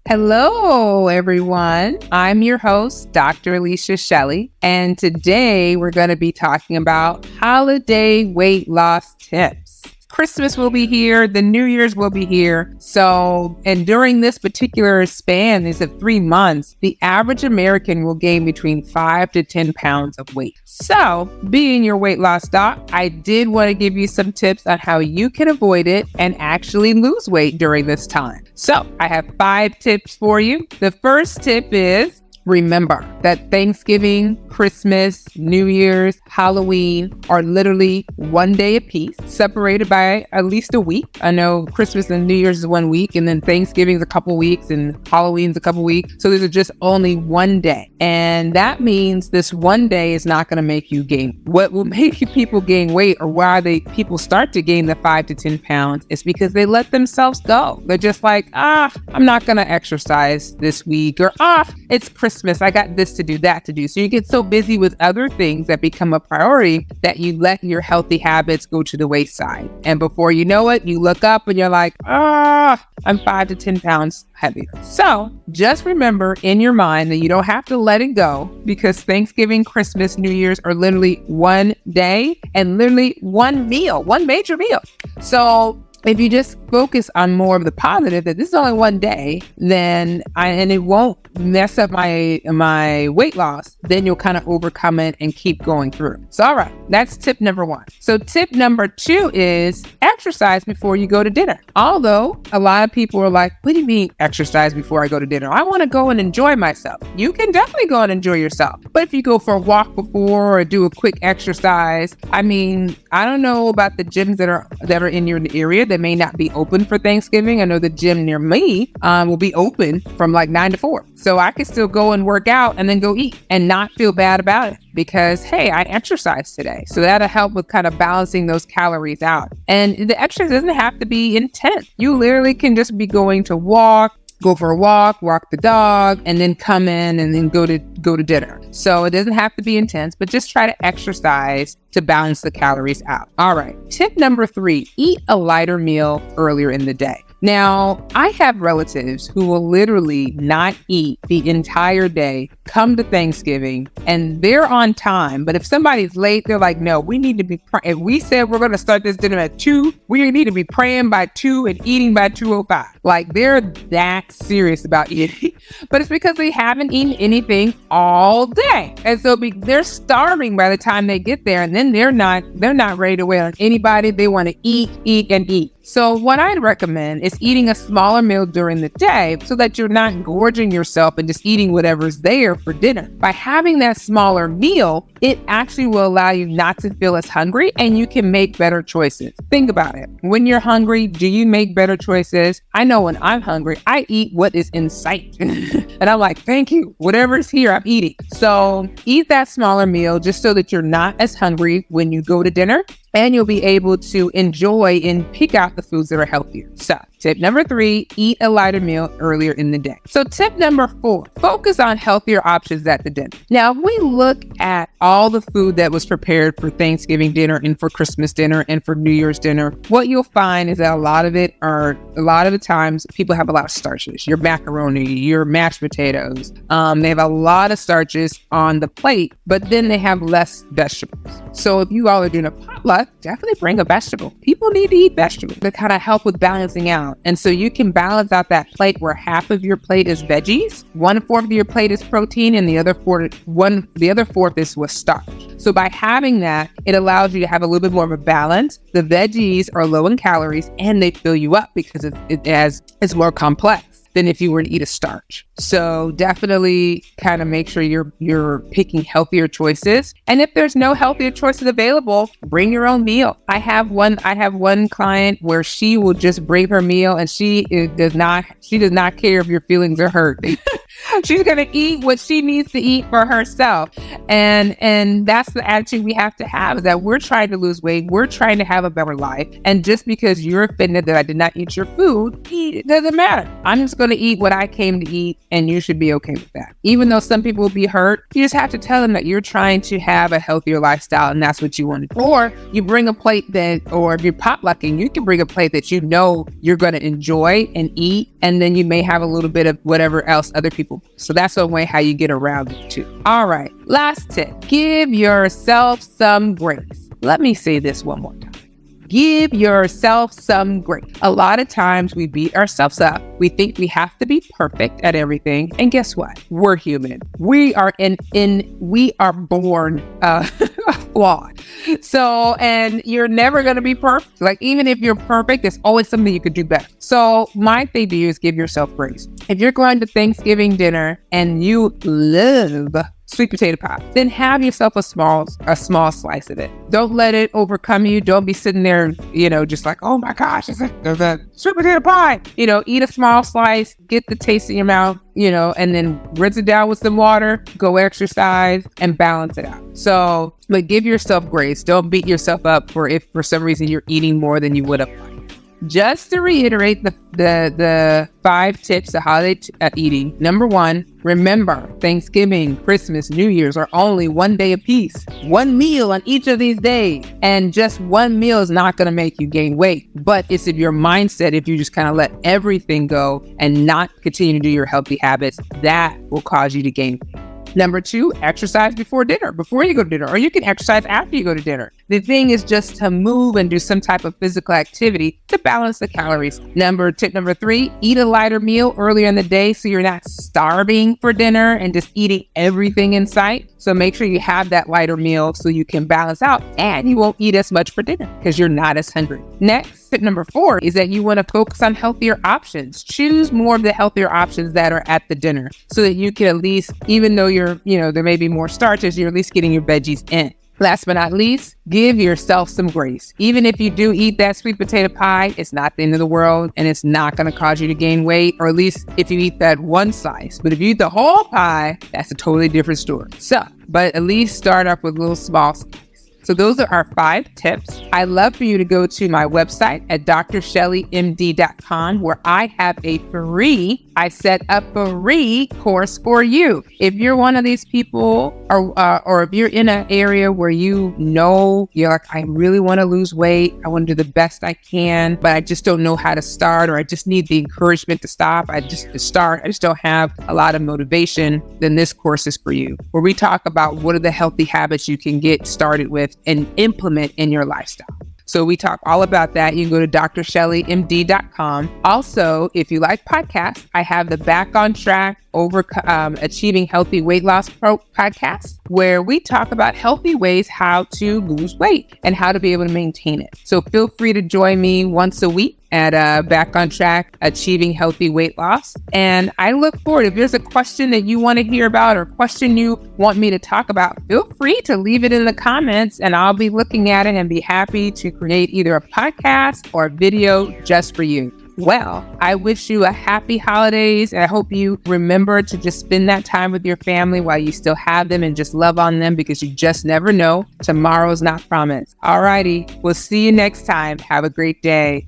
Hello, everyone. I'm your host, Dr. Alicia Shelly, and today we're going to be talking about holiday weight loss tips. Christmas will be here. The New Year's will be here. And during this particular span, these are 3 months, the average American will gain between 5 to 10 pounds of weight. So, being your weight loss doc, I did want to give you some tips on how you can avoid it and actually lose weight during this time. So, I have 5 tips for you. The first tip is, remember that Thanksgiving, Christmas, New Year's, Halloween are literally 1 day apiece, separated by at least a week. I know Christmas and New Year's is 1 week, and then Thanksgiving is a couple weeks, and Halloween's a couple weeks. So these are just only 1 day. And that means this 1 day is not going to make you gain. What will make people gain weight, or why people start to gain the 5 to 10 pounds, is because they let themselves go. They're just like, I'm not going to exercise this week, or it's Christmas. I got this to do, that to do. So you get so busy with other things that become a priority that you let your healthy habits go to the wayside. And before you know it, you look up and you're like, I'm 5 to 10 pounds heavier. So just remember in your mind that you don't have to let it go, because Thanksgiving, Christmas, New Year's are literally 1 day and literally one major meal. So if you just focus on more of the positive, that this is only 1 day, and it won't mess up my weight loss, then you'll kind of overcome it and keep going through. So, all right, that's tip number 1. So tip number 2 is exercise before you go to dinner. Although a lot of people are like, what do you mean exercise before I go to dinner? I want to go and enjoy myself. You can definitely go and enjoy yourself. But if you go for a walk before or do a quick exercise, I don't know about the gyms that are in your area that may not be open for Thanksgiving. I know the gym near me will be open from like 9 to 4. So I could still go and work out and then go eat and not feel bad about it, because, hey, I exercised today. So that'll help with kind of balancing those calories out. And the exercise doesn't have to be intense. You literally can just be going to go for a walk the dog, and then come in and then go to dinner. So it doesn't have to be intense, but just try to exercise to balance the calories out. All right. Tip number 3, eat a lighter meal earlier in the day. Now, I have relatives who will literally not eat the entire day, come to Thanksgiving, and they're on time. But if somebody's late, they're like, no, we need to be if we said we're going to start this dinner at 2, we need to be praying by 2 and eating by 2:05. Like, they're that serious about eating. But it's because they haven't eaten anything all day. And so they're starving by the time they get there, and then they're not ready to wait on anybody. They want to eat, and eat. So what I'd recommend is eating a smaller meal during the day so that you're not gorging yourself and just eating whatever's there for dinner. By having that smaller meal, it actually will allow you not to feel as hungry, and you can make better choices. Think about it. When you're hungry, do you make better choices? I know when I'm hungry, I eat what is in sight. And I'm like, thank you. Whatever's here, I'm eating. So eat that smaller meal just so that you're not as hungry when you go to dinner, and you'll be able to enjoy and pick out the foods that are healthier. So tip number 3, eat a lighter meal earlier in the day. So tip number 4, focus on healthier options at the dinner. Now, if we look at all the food that was prepared for Thanksgiving dinner and for Christmas dinner and for New Year's dinner, what you'll find is that a lot of the times people have a lot of starches. Your macaroni, your mashed potatoes, they have a lot of starches on the plate, but then they have less vegetables. So if you all are doing a potluck, definitely bring a vegetable. People need to eat vegetables to kind of help with balancing out. And so you can balance out that plate where half of your plate is veggies, 1/4 of your plate is protein, and the other fourth is with starch. So by having that, it allows you to have a little bit more of a balance. The veggies are low in calories and they fill you up because it's more complex than if you were to eat a starch. So definitely kind of make sure you're picking healthier choices. And if there's no healthier choices available, bring your own meal. I have one client where she will just bring her meal, and she does not care if your feelings are hurt. She's going to eat what she needs to eat for herself. And that's the attitude we have to have, is that we're trying to lose weight. We're trying to have a better life. And just because you're offended that I did not eat your food, it doesn't matter. I'm just going to eat what I came to eat, and you should be okay with that. Even though some people will be hurt, you just have to tell them that you're trying to have a healthier lifestyle and that's what you want to do. Or you bring a plate that, or if you're potlucking, you can bring a plate that you know you're going to enjoy and eat, and then you may have a little bit of whatever else other people. So that's one way how you get around it too. All right, last tip, give yourself some grace. Let me say this one more time. Give yourself some grace. A lot of times we beat ourselves up. We think we have to be perfect at everything. And guess what? We're human. We are we are born flawed. So, and you're never going to be perfect. Like, even if you're perfect, there's always something you could do better. So my thing to you is give yourself grace. If you're going to Thanksgiving dinner and you love sweet potato pie, then have yourself a small slice of it. Don't let it overcome you. Don't be sitting there, just like, oh my gosh, there's a sweet potato pie. Eat a small slice, get the taste in your mouth, and then rinse it down with some water, go exercise and balance it out. So, but give yourself grace. Don't beat yourself up if for some reason you're eating more than you would have. Just to reiterate the 5 tips of holiday eating. Number 1, remember, Thanksgiving, Christmas, New Year's are only one day apiece. One meal on each of these days. And just one meal is not going to make you gain weight. But it's in your mindset, if you just kind of let everything go and not continue to do your healthy habits, that will cause you to gain weight. Number 2, exercise before dinner, before you go to dinner, or you can exercise after you go to dinner. The thing is just to move and do some type of physical activity to balance the calories. Tip number 3, eat a lighter meal earlier in the day so you're not starving for dinner and just eating everything in sight. So make sure you have that lighter meal so you can balance out and you won't eat as much for dinner because you're not as hungry. Next, tip number 4 is that you want to focus on healthier options. Choose more of the healthier options that are at the dinner so that you can at least, even though there may be more starches, you're at least getting your veggies in. Last but not least, give yourself some grace. Even if you do eat that sweet potato pie, it's not the end of the world and it's not going to cause you to gain weight, or at least if you eat that one slice. But if you eat the whole pie, that's a totally different story. So, but at least start off with little small slices. So those are our 5 tips. I'd love for you to go to my website at drshelleymd.com, where I have I set up a free course for you. If you're one of these people, or if you're in an area where you're like, I really want to lose weight, I want to do the best I can, but I just don't know how to start, or I just need the encouragement to stop. I just don't have a lot of motivation, then this course is for you, where we talk about what are the healthy habits you can get started with and implement in your lifestyle. So we talk all about that. You can go to drshelleymd.com. Also, if you like podcasts, I have the Back on Track Achieving Healthy Weight Loss podcast, where we talk about healthy ways how to lose weight and how to be able to maintain it. So feel free to join me once a week at Back on Track Achieving Healthy Weight Loss. And I look forward, if there's a question that you want to hear about or question you want me to talk about, feel free to leave it in the comments and I'll be looking at it and be happy to create either a podcast or a video just for you. Well, I wish you a happy holidays, and I hope you remember to just spend that time with your family while you still have them and just love on them, because you just never know. Tomorrow's not promised. All righty. We'll see you next time. Have a great day.